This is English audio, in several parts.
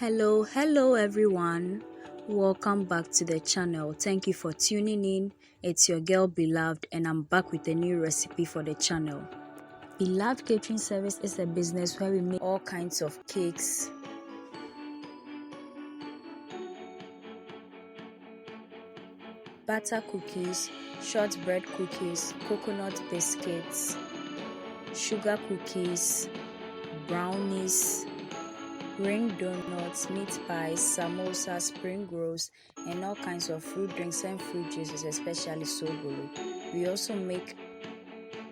Hello everyone. Welcome back to the channel. Thank you for tuning in. It's your girl Beloved and I'm back with a new recipe for the channel. Beloved Catering Service is a business where we make all kinds of cakes, butter cookies, shortbread cookies, coconut biscuits, sugar cookies, brownies, ring donuts, meat pies, samosas, spring rolls, and all kinds of fruit drinks and fruit juices, especially sobolo. We also make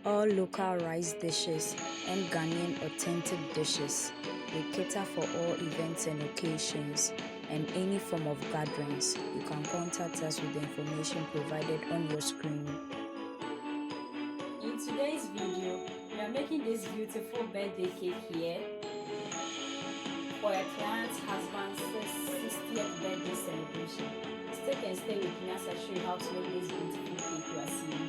all local rice dishes and Ghanaian authentic dishes. We cater for all events and occasions and any form of gatherings. You can contact us with the information provided on your screen. In today's video, we are making this beautiful birthday cake here for a client's husband's 60th birthday celebration. Stick and stay with me as I show you how to make this beautiful cake you are seeing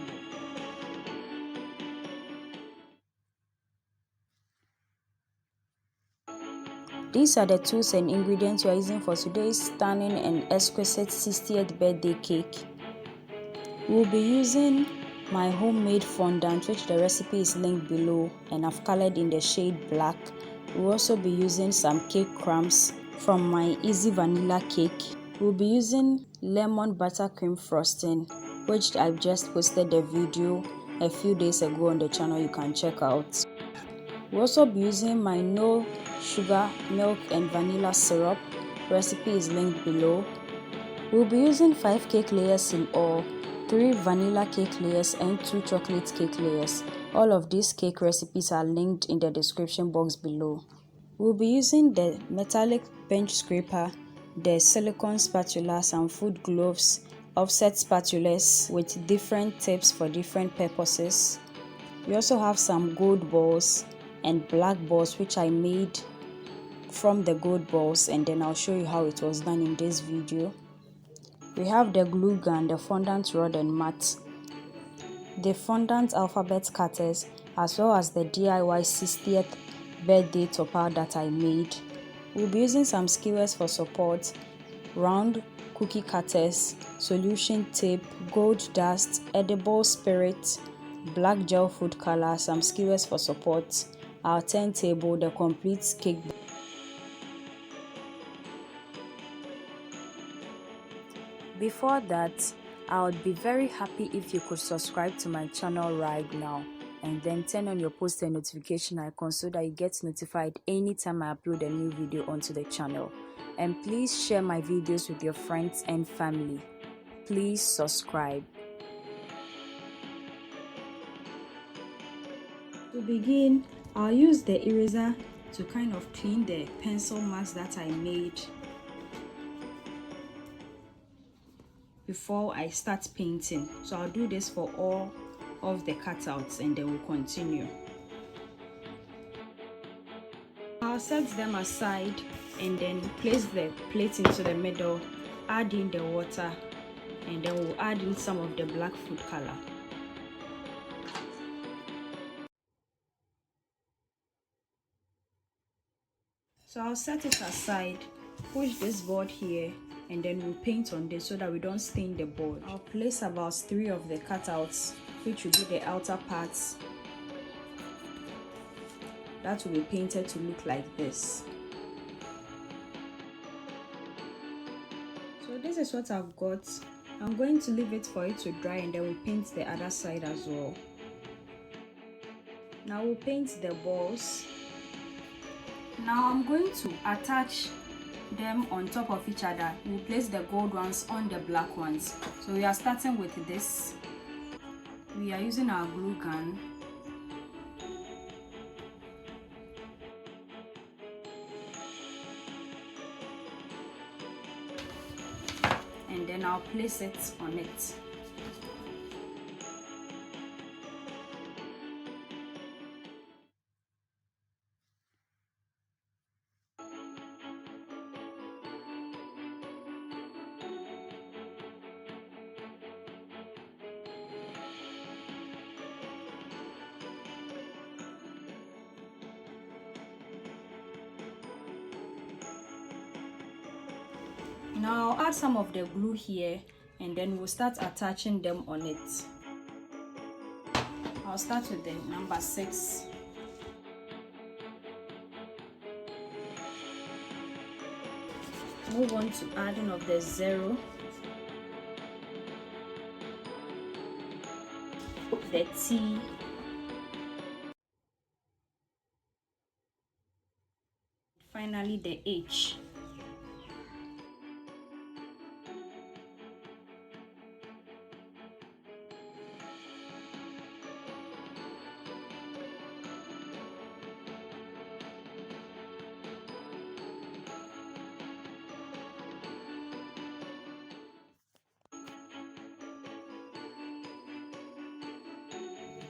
here. These are the tools and ingredients we are using for today's stunning and exquisite 60th birthday cake. We'll be using my homemade fondant, which the recipe is linked below and I've colored in the shade black. We'll also be using some cake crumbs from my easy vanilla cake. We'll be using lemon buttercream frosting, which I've just posted the video a few days ago on the channel, you can check out. We'll also be using my no sugar, milk and vanilla syrup. Recipe is linked below. We'll be using 5 cake layers in all, 3 vanilla cake layers and 2 chocolate cake layers. All of these cake recipes are linked in the description box below. We'll be using the metallic bench scraper, the silicone spatula, some food gloves, offset spatulas with different tips for different purposes. We also have some gold balls and black balls which I made from the gold balls, and then I'll show you how it was done in this video. We have the glue gun, the fondant rod and mat, the fondant alphabet cutters, as well as the DIY 60th birthday topper that I made. We'll be using some skewers for support, round cookie cutters, solution tape, gold dust, edible spirit, black gel food color, some skewers for support, our turntable, the complete cake. Before that, I would be very happy if you could subscribe to my channel right now and then turn on your post and notification icon so that you get notified anytime I upload a new video onto the channel. And please share my videos with your friends and family. Please subscribe. To begin, I'll use the eraser to kind of clean the pencil marks that I made before I start painting. So I'll do this for all of the cutouts and then we'll continue. I'll set them aside and then place the plate into the middle, add in the water, and then we'll add in some of the black food color. So I'll set it aside, push this board here, and then we'll paint on this so that we don't stain the board. I'll place about 3 of the cutouts, which will be the outer parts that will be painted to look like this. So this is what I've got. I'm going to leave it for it to dry and then we'll paint the other side as well. Now we'll paint the balls. Now I'm going to attach them on top of each other. We'll place the gold ones on the black ones. So we are starting with this. We are using our glue gun. And then I'll place it on it. Now I'll add some of the glue here and then we'll start attaching them on it. I'll start with the number 6. Move on to adding of the 0, the T, finally the H.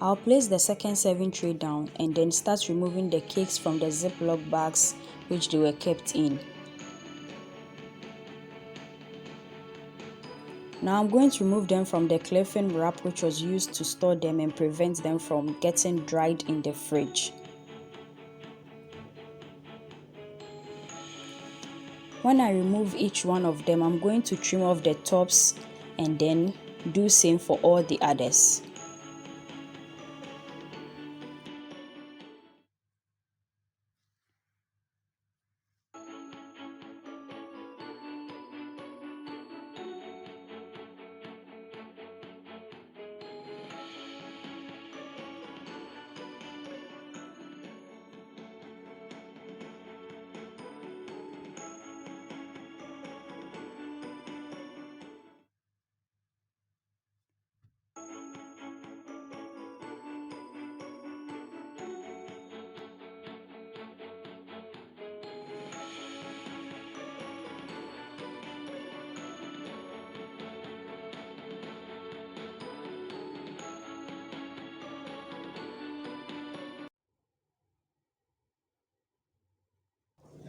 I'll place the second serving tray down and then start removing the cakes from the Ziploc bags which they were kept in. Now I'm going to remove them from the cling film wrap which was used to store them and prevent them from getting dried in the fridge. When I remove each one of them, I'm going to trim off the tops and then do same for all the others.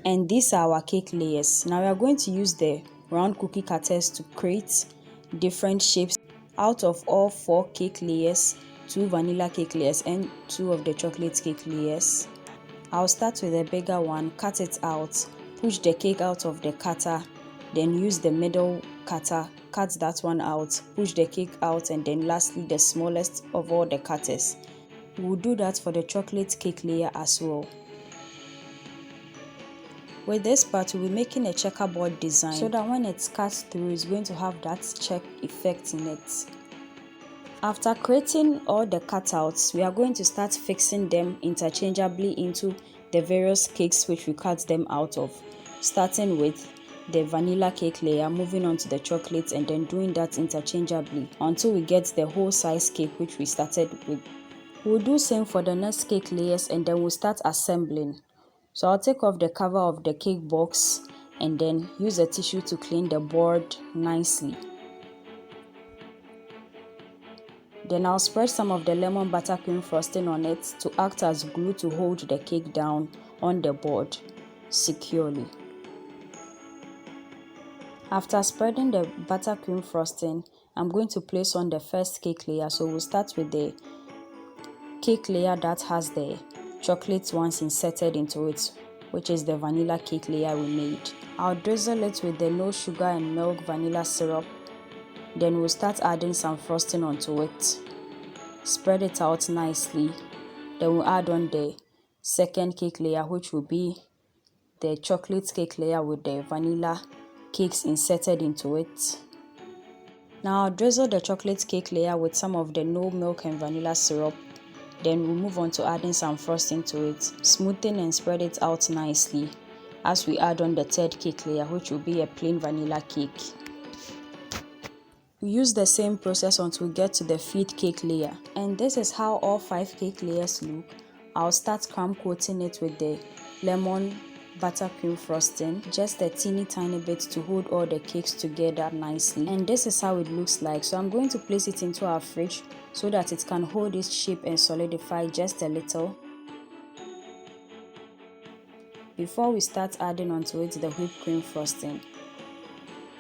And these are our cake layers. Now we are going to use the round cookie cutters to create different shapes. Out of all 4 cake layers, 2 vanilla cake layers and 2 of the chocolate cake layers, I'll start with the bigger one, cut it out, push the cake out of the cutter, then use the middle cutter, cut that one out, push the cake out, and then lastly the smallest of all the cutters. We'll do that for the chocolate cake layer as well. With this part, we'll be making a checkerboard design so that when it's cut through, it's going to have that check effect in it. After creating all the cutouts, we are going to start fixing them interchangeably into the various cakes which we cut them out of, starting with the vanilla cake layer, moving on to the chocolate, and then doing that interchangeably until we get the whole size cake which we started with. We'll do same for the next cake layers and then we'll start assembling. So I'll take off the cover of the cake box and then use a tissue to clean the board nicely. Then I'll spread some of the lemon buttercream frosting on it to act as glue to hold the cake down on the board securely. After spreading the buttercream frosting, I'm going to place on the first cake layer. So we'll start with the cake layer that has the chocolate ones inserted into it, which is the vanilla cake layer we made. I'll drizzle it with the no sugar and milk vanilla syrup. Then we'll start adding some frosting onto it. Spread it out nicely. Then we'll add on the second cake layer, which will be the chocolate cake layer with the vanilla cakes inserted into it. Now I'll drizzle the chocolate cake layer with some of the no milk and vanilla syrup. Then we'll move on to adding some frosting to it, smoothing and spread it out nicely as we add on the third cake layer, which will be a plain vanilla cake. We use the same process until we get to the fifth cake layer, and this is how all 5 cake layers look. I'll start crumb coating it with the lemon buttercream frosting, just a teeny tiny bit to hold all the cakes together nicely, and this is how it looks like. So I'm going to place it into our fridge so that it can hold its shape and solidify just a little before we start adding onto it the whipped cream frosting.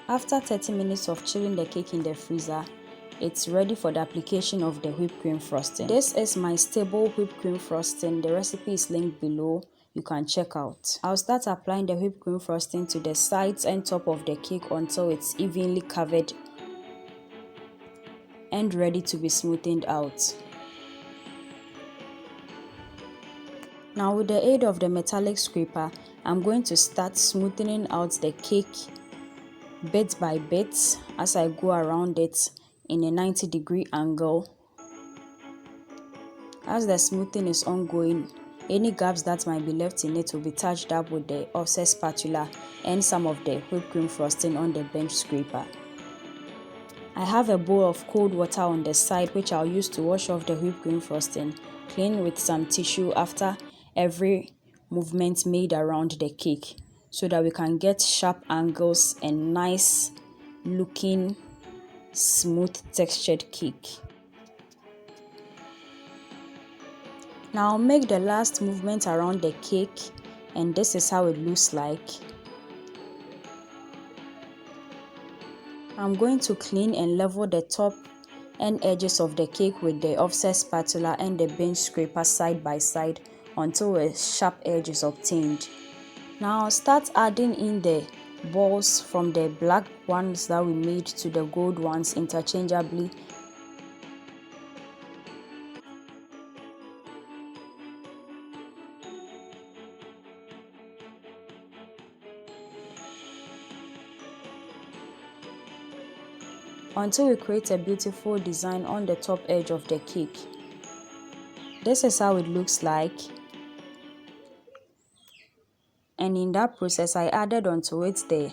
After 30 minutes of chilling the cake in the freezer, it's ready for the application of the whipped cream frosting. This is my stable whipped cream frosting. The recipe is linked below. you can check out. I'll start applying the whipped cream frosting to the sides and top of the cake until it's evenly covered and ready to be smoothened out. Now with the aid of the metallic scraper, I'm going to start smoothing out the cake bit by bit as I go around it in a 90-degree angle. As the smoothing is ongoing, any gaps that might be left in it will be touched up with the offset spatula and some of the whipped cream frosting on the bench scraper. I have a bowl of cold water on the side which I'll use to wash off the whipped cream frosting, clean with some tissue after every movement made around the cake, so that we can get sharp angles and nice looking smooth textured cake. Now I'll make the last movement around the cake, and this is how it looks like. I'm going to clean and level the top and edges of the cake with the offset spatula and the bench scraper side by side until a sharp edge is obtained. Now I'll start adding in the balls from the black ones that we made to the gold ones interchangeably. Until we create a beautiful design on the top edge of the cake. This is how it looks like. And in that process, I added onto it the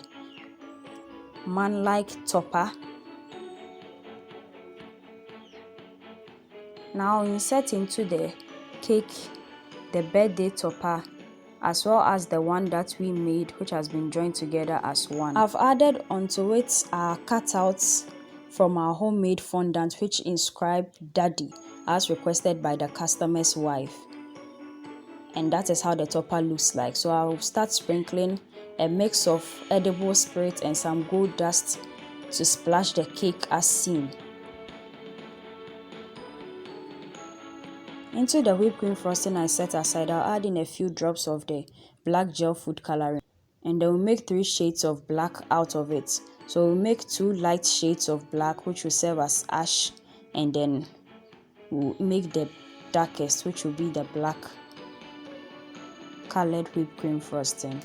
man-like topper. Now insert into the cake the birthday topper, as well as the one that we made, which has been joined together as one. I've added onto it our cutouts from our homemade fondant, which inscribed Daddy as requested by the customer's wife. And that is how the topper looks like. So I'll start sprinkling a mix of edible spirit and some gold dust to splash the cake as seen. Into the whipped cream frosting I set aside, I'll add in a few drops of the black gel food coloring, and then we'll make 3 shades of black out of it. So we'll make 2 light shades of black, which will serve as ash, and then we'll make the darkest, which will be the black colored whipped cream frosting.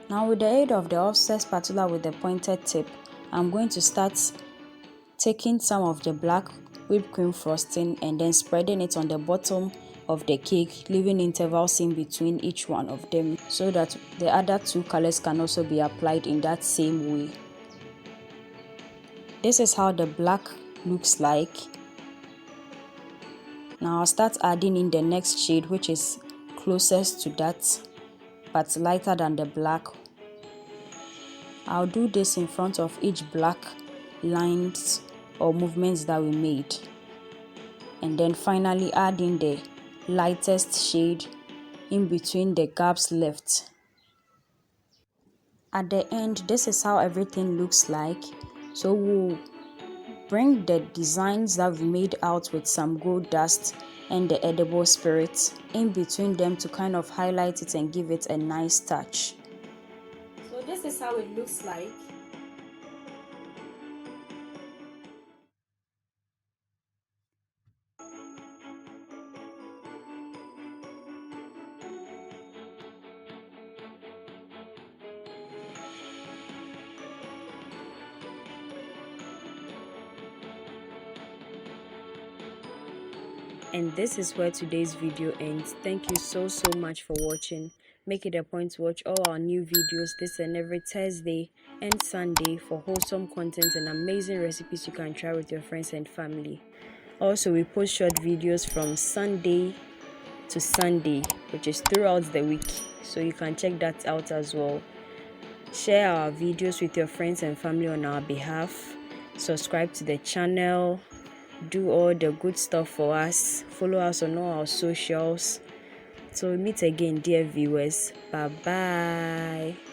Now with the aid of the offset spatula with the pointed tip, I'm going to start taking some of the black whipped cream frosting and then spreading it on the bottom of the cake, leaving intervals in between each one of them so that the other 2 colors can also be applied in that same way. This is how the black looks like. Now I'll start adding in the next shade, which is closest to that but lighter than the black. I'll do this in front of each black lines or movements that we made, and then finally add in the lightest shade in between the gaps left. At the end, this is how everything looks like. So we'll bring the designs that we made out with some gold dust and the edible spirit in between them to kind of highlight it and give it a nice touch. So this is how it looks like. And this is where today's video ends. Thank you so much for watching. Make it a point to watch all our new videos this and every Thursday and Sunday for wholesome content and amazing recipes you can try with your friends and family. Also, we post short videos from Sunday to Sunday, which is throughout the week, so you can check that out as well. Share our videos with your friends and family on our behalf. Subscribe to the channel. Do all the good stuff for us. Follow us on all our socials. So we meet again, dear viewers. Bye bye.